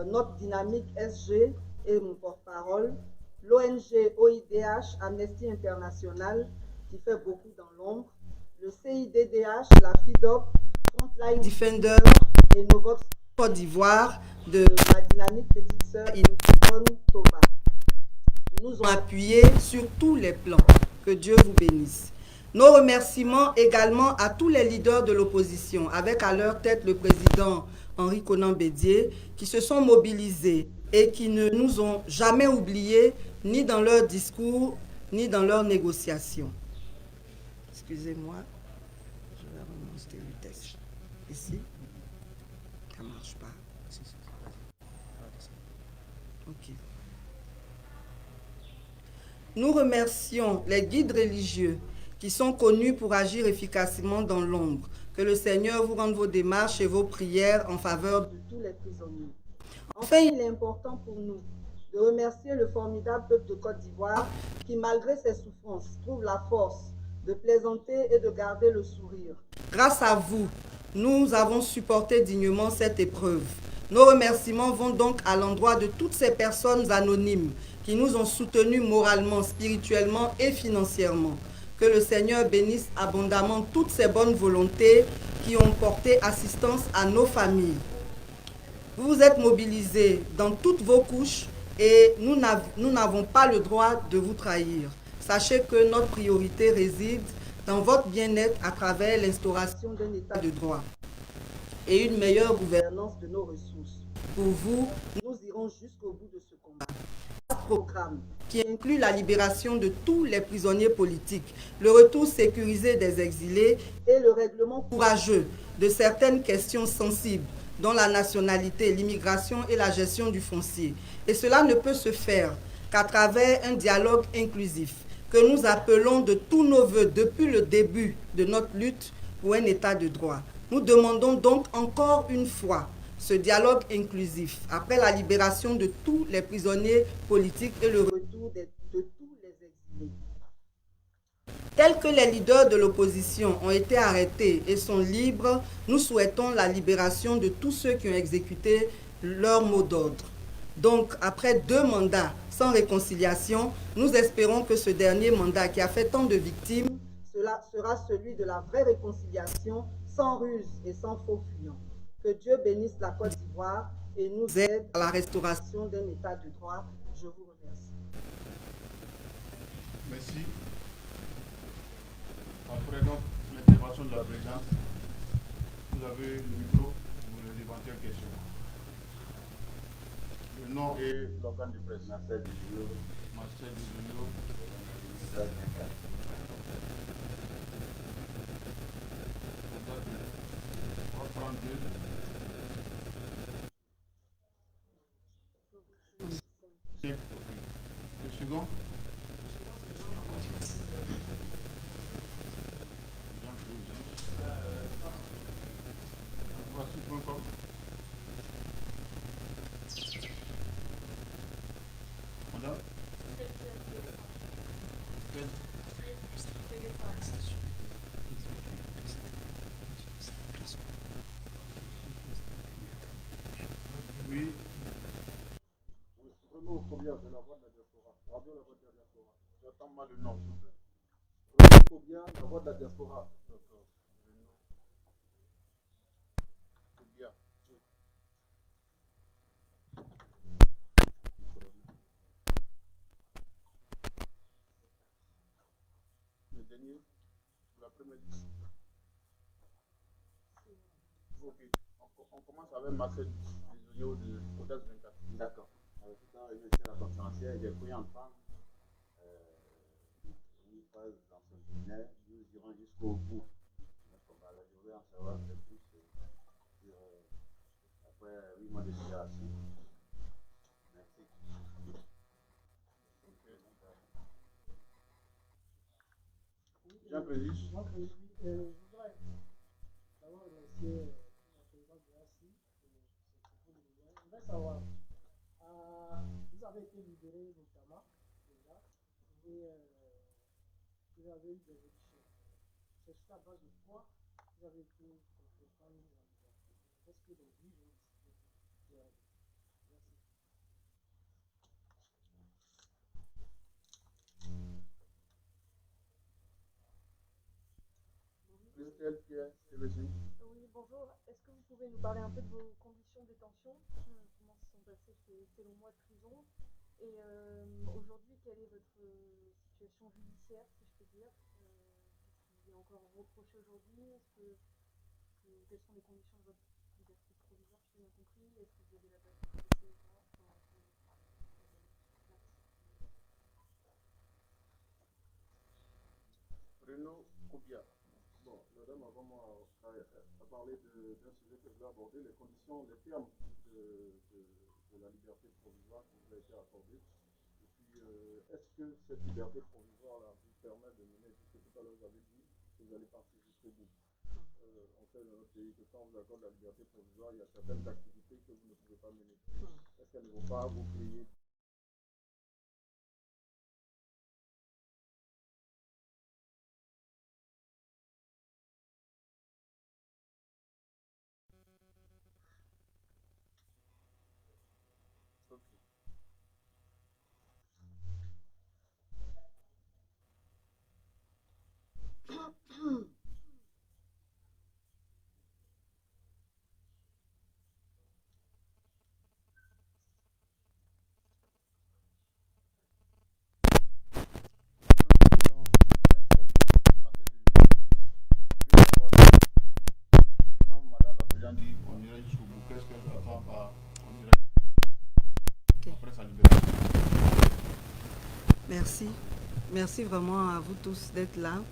notre dynamique SG et mon porte-parole, l'ONG OIDH, Amnesty International, qui fait beaucoup dans l'ombre, le CIDDH, la FIDOP, Frontline Defender et Novox Côte d'Ivoire de ma dynamique petite sœur Yvonne Tova. Ils nous ont appuyés sur tous les plans. Que Dieu vous bénisse. Nos remerciements également à tous les leaders de l'opposition, avec à leur tête le président Henri Konan Bédié, qui se sont mobilisés et qui ne nous ont jamais oubliés, ni dans leurs discours, ni dans leurs négociations. Excusez-moi, je vais remonter le texte. Ici, ça ne marche pas. Ok. Nous remercions les guides religieux qui sont connus pour agir efficacement dans l'ombre. Que le Seigneur vous rende vos démarches et vos prières en faveur de tous les prisonniers. Enfin, il est important pour nous de remercier le formidable peuple de Côte d'Ivoire qui, malgré ses souffrances, trouve la force de plaisanter et de garder le sourire. Grâce à vous, nous avons supporté dignement cette épreuve. Nos remerciements vont donc à l'endroit de toutes ces personnes anonymes qui nous ont soutenus moralement, spirituellement et financièrement. Que le Seigneur bénisse abondamment toutes ces bonnes volontés qui ont porté assistance à nos familles. Vous vous êtes mobilisés dans toutes vos couches et nous n'avons pas le droit de vous trahir. Sachez que notre priorité réside dans votre bien-être à travers l'instauration d'un état de droit et une meilleure gouvernance de nos ressources. Pour vous, nous irons jusqu'au bout de ce combat. Ce programme qui inclut la libération de tous les prisonniers politiques, le retour sécurisé des exilés et le règlement courageux de certaines questions sensibles, dont la nationalité, l'immigration et la gestion du foncier. Et cela ne peut se faire qu'à travers un dialogue inclusif que nous appelons de tous nos voeux depuis le début de notre lutte pour un état de droit. Nous demandons donc encore une fois ce dialogue inclusif après la libération de tous les prisonniers politiques et le retour de tous les exilés. Tels que les leaders de l'opposition ont été arrêtés et sont libres, nous souhaitons la libération de tous ceux qui ont exécuté leur mot d'ordre. Donc, après 2 mandats sans réconciliation, nous espérons que ce dernier mandat qui a fait tant de victimes, cela sera celui de la vraie réconciliation, sans ruse et sans faux fuyants. Que Dieu bénisse la Côte d'Ivoire et nous aide à la restauration d'un état de droit. Je vous remercie. Merci. Après donc l'intervention de la présidente, vous avez le micro pour les éventuelles questions. Le nom et l'organe de presse. Marcel Dujunio. Marcel Dujunio. 32. Le second. Voici.com. Madame. Oui. Renaud Phobia de la voix de la diaspora. Radio la voix de la diaspora. J'attends mal le nom, s'il vous plaît. Renaud Phobia, la voix de la diaspora. D'accord. Renaud Phobia. Le dernier, pour l'après-midi. Ok. On commence avec Marcel Dujunio de Odas 24. D'accord. Tout à l'heure, je suis à la conférencière, j'ai cru entendre une phrase dans ce séminaire, nous irons jusqu'au bout. Donc, je voulais en savoir un peu plus après 8 mois de fédération. Merci. Jean-Président. Je voudrais d'abord remercier la présidente de l'ACI. Je voudrais savoir, vous avez été libéré notamment déjà, et vous avez eu des auditions. C'est sur la base de quoi vous avez été complètement mis en liberté. Est-ce que les juges ont décidé de Christelle Pierre, TV5. Oui, bonjour. Est-ce que vous pouvez nous parler un peu de vos conditions de détention? Comment se sont passées ces longs mois de prison? Et aujourd'hui, quelle est votre situation judiciaire, si je peux dire? Qu'est-ce qui est encore reproché aujourd'hui? Quelles sont les conditions de votre liberté provisoire, si j'ai bien compris? Est-ce que vous avez la date de procès ou pas? Renaud Kobia. Bon, madame, avant moi, a parlé d'un sujet que je vais aborder, les conditions, les termes de la liberté provisoire qui vous a été accordée. Et puis, est-ce que cette liberté provisoire-là vous permet de mener, puisque tout à l'heure vous avez dit que vous allez partir jusqu'au bout. On sait dans notre pays que quand on vous accorde la liberté provisoire, il y a certaines activités que vous ne pouvez pas mener. Est-ce qu'elles ne vont pas vous créer Merci. Merci vraiment à vous tous d'être là.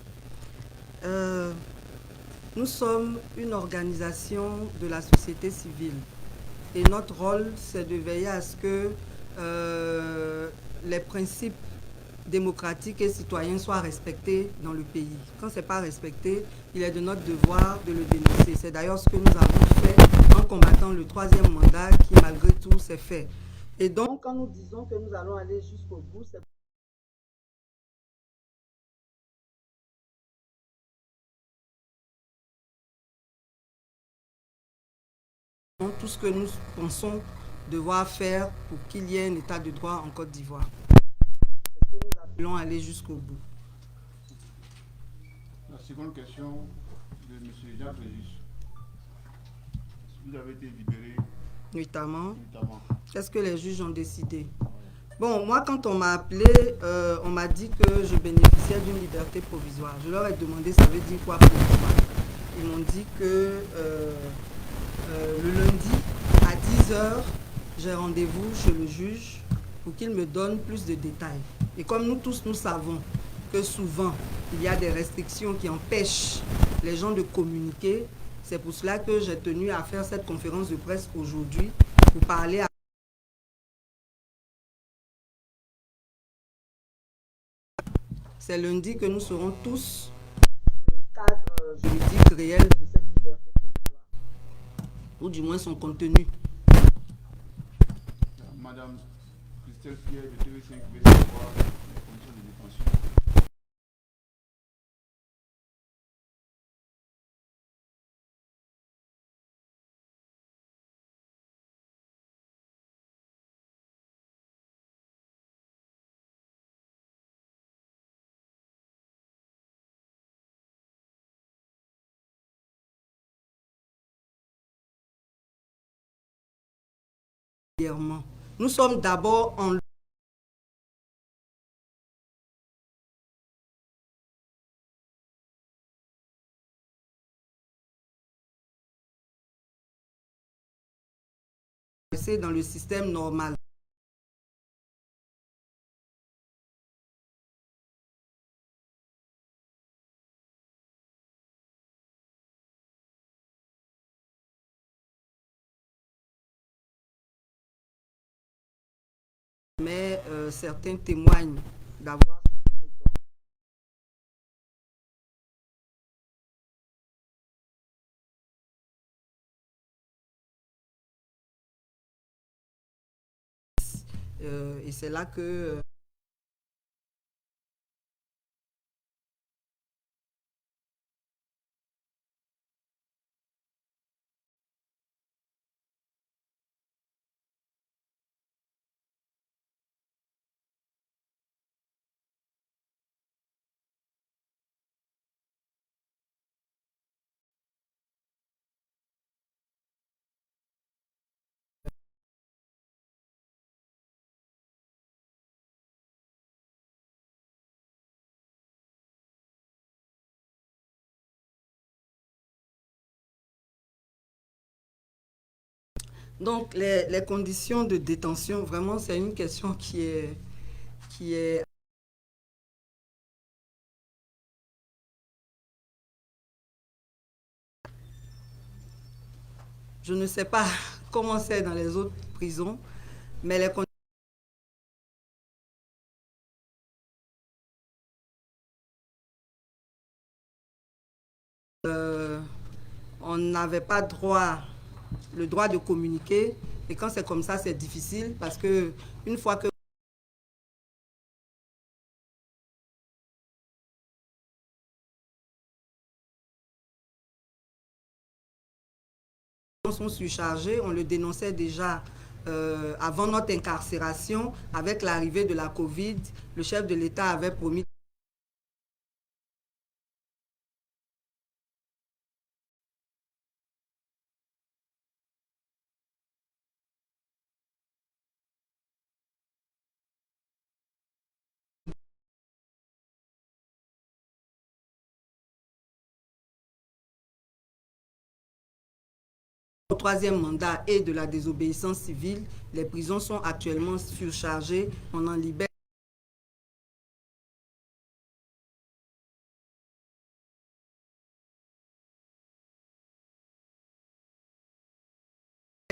Nous sommes une organisation de la société civile et notre rôle, c'est de veiller à ce que les principes démocratiques et citoyens soient respectés dans le pays. Quand ce n'est pas respecté, il est de notre devoir de le dénoncer. C'est d'ailleurs ce que nous avons fait en combattant le 3e mandat qui, malgré tout, s'est fait. Et donc, quand nous disons que nous allons aller jusqu'au bout, c'est tout ce que nous pensons devoir faire pour qu'il y ait un état de droit en Côte d'Ivoire. C'est ce que nous appelons aller jusqu'au bout. La seconde question de M. Jacques Régis. Vous avez été libéré Notamment, notamment. qu'est-ce que les juges ont décidé? Bon, moi, quand on m'a appelé, on m'a dit que je bénéficiais d'une liberté provisoire. Je leur ai demandé, ça veut dire quoi provisoire? Ils m'ont dit que le lundi, à 10h, j'ai rendez-vous chez le juge pour qu'il me donne plus de détails. Et comme nous tous, nous savons que souvent, il y a des restrictions qui empêchent les gens de communiquer, c'est pour cela que j'ai tenu à faire cette conférence de presse aujourd'hui pour parler à c'est lundi que nous serons tous le cadre juridique réel de cette liberté provisoire, ou du moins son contenu. Madame Christelle Pierre de TV5 veut savoir les conditions de détention. Nous sommes d'abord en dans le système normal. Mais certains témoignent d'avoir et c'est là que Donc, les conditions de détention, vraiment, c'est une question qui est je ne sais pas comment c'est dans les autres prisons, mais les conditions on n'avait pas le droit de communiquer. Et quand c'est comme ça, c'est difficile parce que une fois que les gens sont surchargés, on le dénonçait déjà avant notre incarcération. Avec l'arrivée de la Covid, le chef de l'État avait promis au troisième mandat et de la désobéissance civile. Les prisons sont actuellement surchargées, on en libère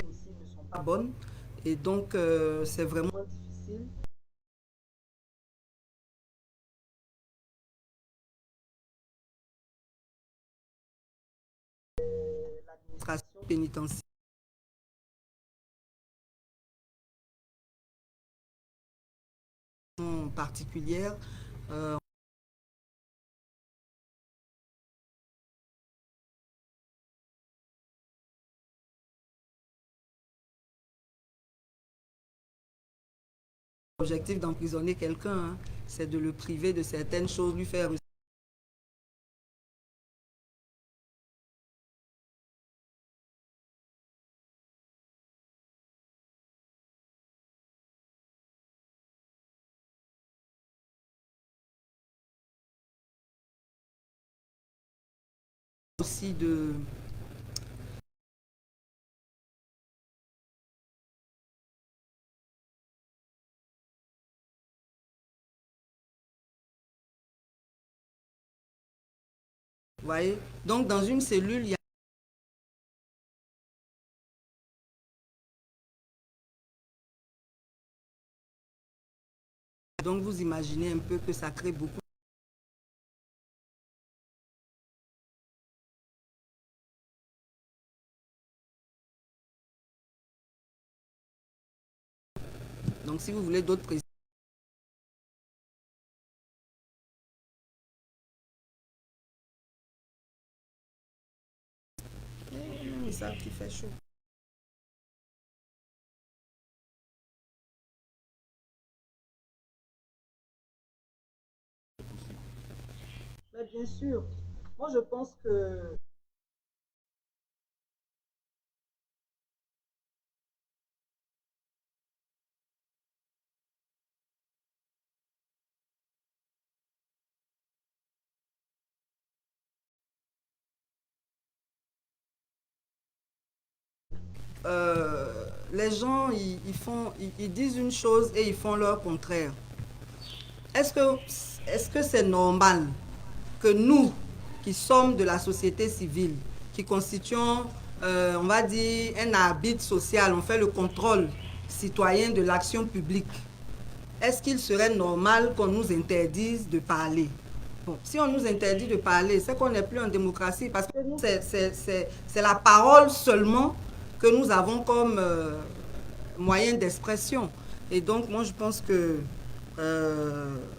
aussi ne sont pas bonnes et donc c'est vraiment difficile. L'administration pénitentiaire particulière. L'objectif d'emprisonner quelqu'un, hein, c'est de le priver de certaines choses, lui faire aussi de vous voyez, donc dans une cellule, il y a donc vous imaginez un peu que ça crée beaucoup. Donc si vous voulez d'autres précisions, ils savent qu'il fait chaud. Mais bien sûr, moi je pense que les gens, ils disent une chose et ils font leur contraire. Est-ce que c'est normal que nous, qui sommes de la société civile, qui constituons, on va dire, un arbitre social, on fait le contrôle citoyen de l'action publique, est-ce qu'il serait normal qu'on nous interdise de parler? Bon, si on nous interdit de parler, c'est qu'on n'est plus en démocratie parce que nous, c'est la parole seulement que nous avons comme moyen d'expression. Et donc, moi, je pense que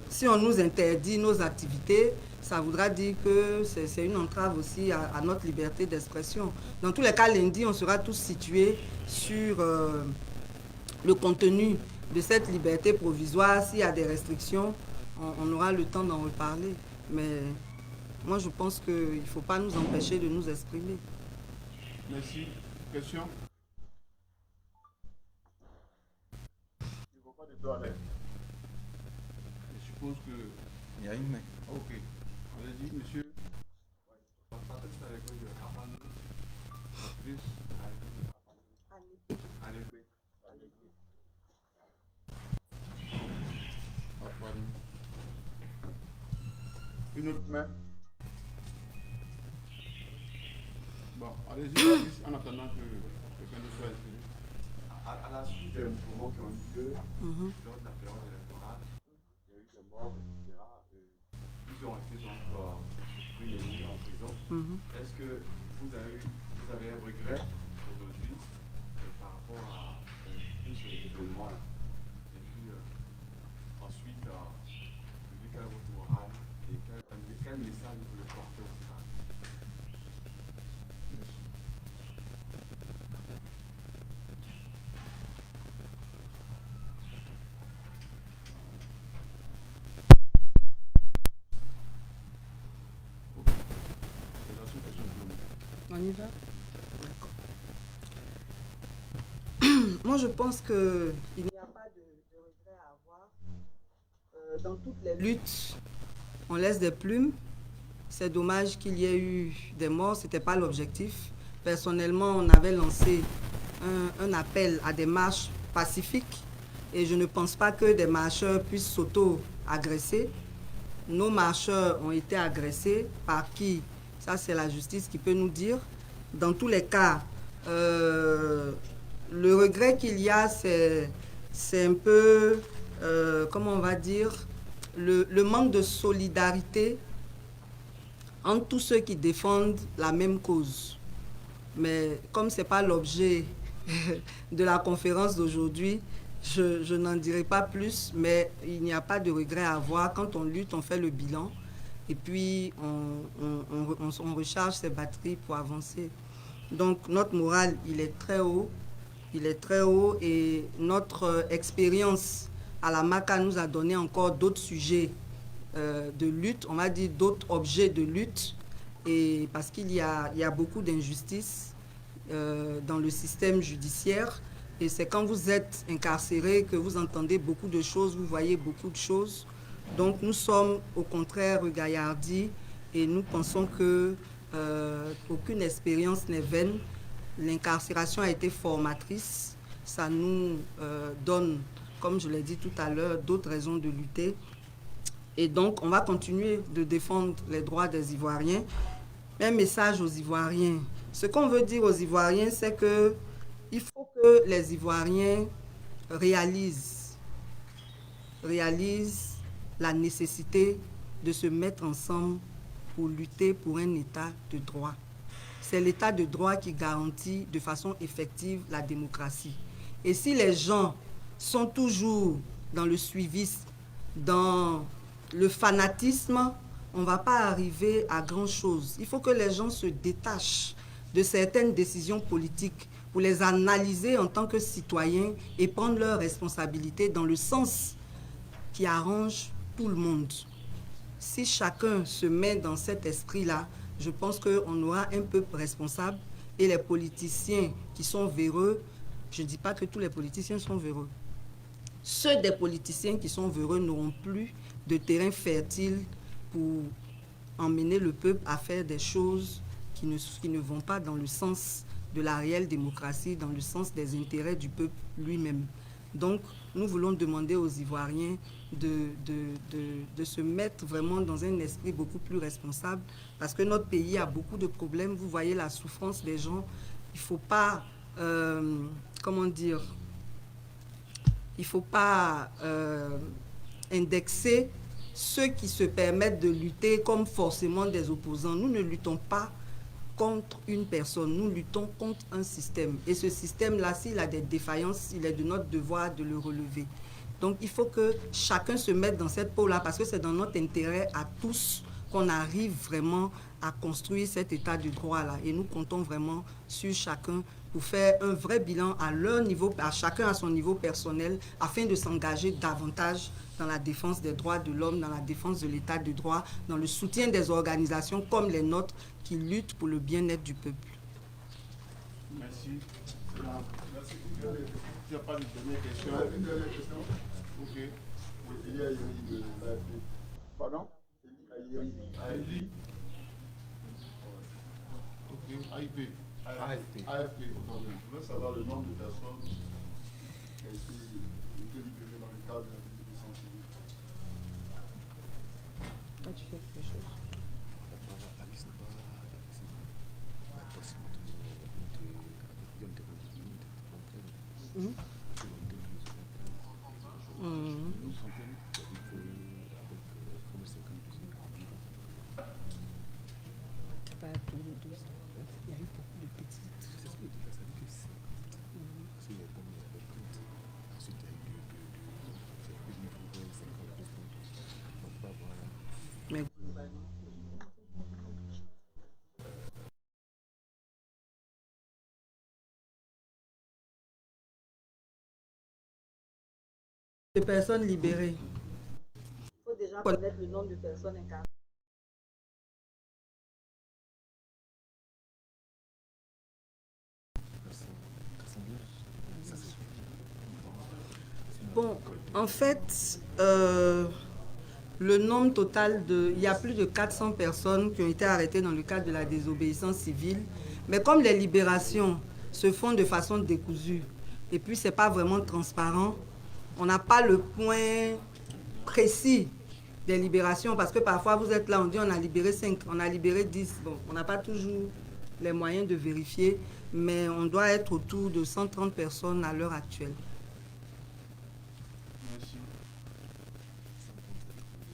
si on nous interdit nos activités, ça voudra dire que c'est une entrave aussi à notre liberté d'expression. Dans tous les cas, lundi, on sera tous situés sur le contenu de cette liberté provisoire. S'il y a des restrictions, on aura le temps d'en reparler. Mais moi, je pense qu'il ne faut pas nous empêcher de nous exprimer. Merci. Question? Il ne faut pas de toilette. Je suppose que... Il y a une main. Ok. Allez-y, monsieur. Une autre main. Bon, allez-y, Baptiste, en attendant que quelqu'un ne soit exprimé. À la suite des mouvements qui ont eu lieu lors de la période électorale, il y a eu des morts, etc. Ils ont été donc pris et mis en prison. Est-ce que vous avez un regret aujourd'hui par rapport à tous ces événements-là? Et puis ensuite, quel est votre moral et quel message vous voulez porter au Sénat? On y va? Moi, je pense qu'il n'y a pas de regret à avoir. Dans toutes les luttes, on laisse des plumes. C'est dommage qu'il y ait eu des morts, ce n'était pas l'objectif. Personnellement, on avait lancé un appel à des marches pacifiques et je ne pense pas que des marcheurs puissent s'auto-agresser. Nos marcheurs ont été agressés par qui? Ça, c'est la justice qui peut nous dire. Dans tous les cas, le regret qu'il y a, c'est un peu, comment on va dire, le manque de solidarité entre tous ceux qui défendent la même cause. Mais comme ce n'est pas l'objet de la conférence d'aujourd'hui, je n'en dirai pas plus, mais il n'y a pas de regret à avoir. Quand on lutte, on fait le bilan et puis on recharge ses batteries pour avancer. Donc notre moral, il est très haut. Il est très haut et notre expérience à la MACA nous a donné encore d'autres sujets de lutte, on va dire d'autres objets de lutte, et parce qu'il y a beaucoup d'injustices dans le système judiciaire, et c'est quand vous êtes incarcéré que vous entendez beaucoup de choses, vous voyez beaucoup de choses. Donc nous sommes au contraire regaillardis et nous pensons que aucune expérience n'est vaine. L'incarcération a été formatrice, ça nous donne, comme je l'ai dit tout à l'heure, d'autres raisons de lutter. Et donc, on va continuer de défendre les droits des Ivoiriens. Un message aux Ivoiriens. Ce qu'on veut dire aux Ivoiriens, c'est qu'il faut que les Ivoiriens réalisent la nécessité de se mettre ensemble pour lutter pour un état de droit. C'est l'état de droit qui garantit de façon effective la démocratie. Et si les gens sont toujours dans le suivisme, dans le fanatisme, on ne va pas arriver à grand-chose. Il faut que les gens se détachent de certaines décisions politiques pour les analyser en tant que citoyens et prendre leurs responsabilités dans le sens qui arrange tout le monde. Si chacun se met dans cet esprit-là, je pense qu'on aura un peuple responsable et les politiciens qui sont véreux, je ne dis pas que tous les politiciens sont véreux. Ceux des politiciens qui sont véreux n'auront plus de terrain fertile pour emmener le peuple à faire des choses qui ne vont pas dans le sens de la réelle démocratie, dans le sens des intérêts du peuple lui-même. Donc, nous voulons demander aux Ivoiriens de se mettre vraiment dans un esprit beaucoup plus responsable parce que notre pays a beaucoup de problèmes. Vous voyez la souffrance des gens. Il ne faut pas, comment dire, il ne faut pas indexer ceux qui se permettent de lutter comme forcément des opposants. Nous ne luttons pas contre une personne, nous luttons contre un système. Et ce système-là, s'il a des défaillances, il est de notre devoir de le relever. Donc il faut que chacun se mette dans cette peau-là parce que c'est dans notre intérêt à tous qu'on arrive vraiment à construire cet état de droit-là. Et nous comptons vraiment sur chacun pour faire un vrai bilan à leur niveau, à chacun à son niveau personnel, afin de s'engager davantage dans la défense des droits de l'homme, dans la défense de l'état de droit, dans le soutien des organisations comme les nôtres qui luttent pour le bien-être du peuple. Merci. Merci. Il n'y a pas de dernière question. Une dernière question. Ok. Il y a de l'AFP. Pardon? AFP. Ok. AIP. AFP. Je veux savoir le nombre de personnes qui ont été libérées dans le cadre de la détention civile. Tu fais quelque chose. Mais de personnes libérées. Il faut déjà connaître le nombre de personnes incarcérées. Bon, en fait, le nombre total il y a plus de 400 personnes qui ont été arrêtées dans le cadre de la désobéissance civile. Mais comme les libérations se font de façon décousue, et puis ce n'est pas vraiment transparent, on n'a pas le point précis des libérations, parce que parfois vous êtes là, on dit on a libéré 5, on a libéré 10. Bon, on n'a pas toujours les moyens de vérifier, mais on doit être autour de 130 personnes à l'heure actuelle. Merci.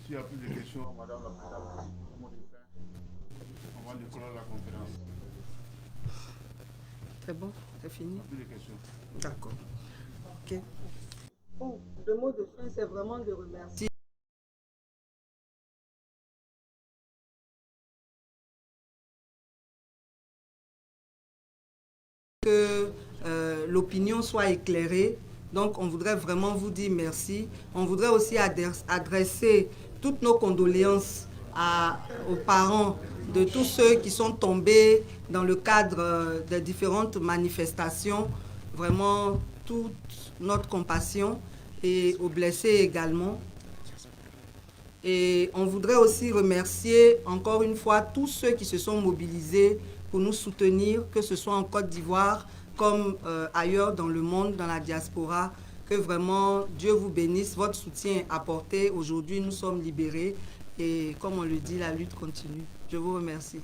S'il n'y a plus de questions, Madame la Présidente, mot de fin, on va déclarer la conférence. C'est bon, c'est fini. Plus de questions. D'accord. Ok. Bon, le mot de fin, c'est vraiment de remercier que l'opinion soit éclairée. Donc, on voudrait vraiment vous dire merci. On voudrait aussi adresser toutes nos condoléances aux parents de tous ceux qui sont tombés dans le cadre des différentes manifestations. Vraiment, toute notre compassion et aux blessés également. Et on voudrait aussi remercier encore une fois tous ceux qui se sont mobilisés pour nous soutenir, que ce soit en Côte d'Ivoire comme ailleurs dans le monde, dans la diaspora. Que vraiment Dieu vous bénisse, votre soutien apporté. Aujourd'hui, nous sommes libérés et comme on le dit, la lutte continue. Je vous remercie.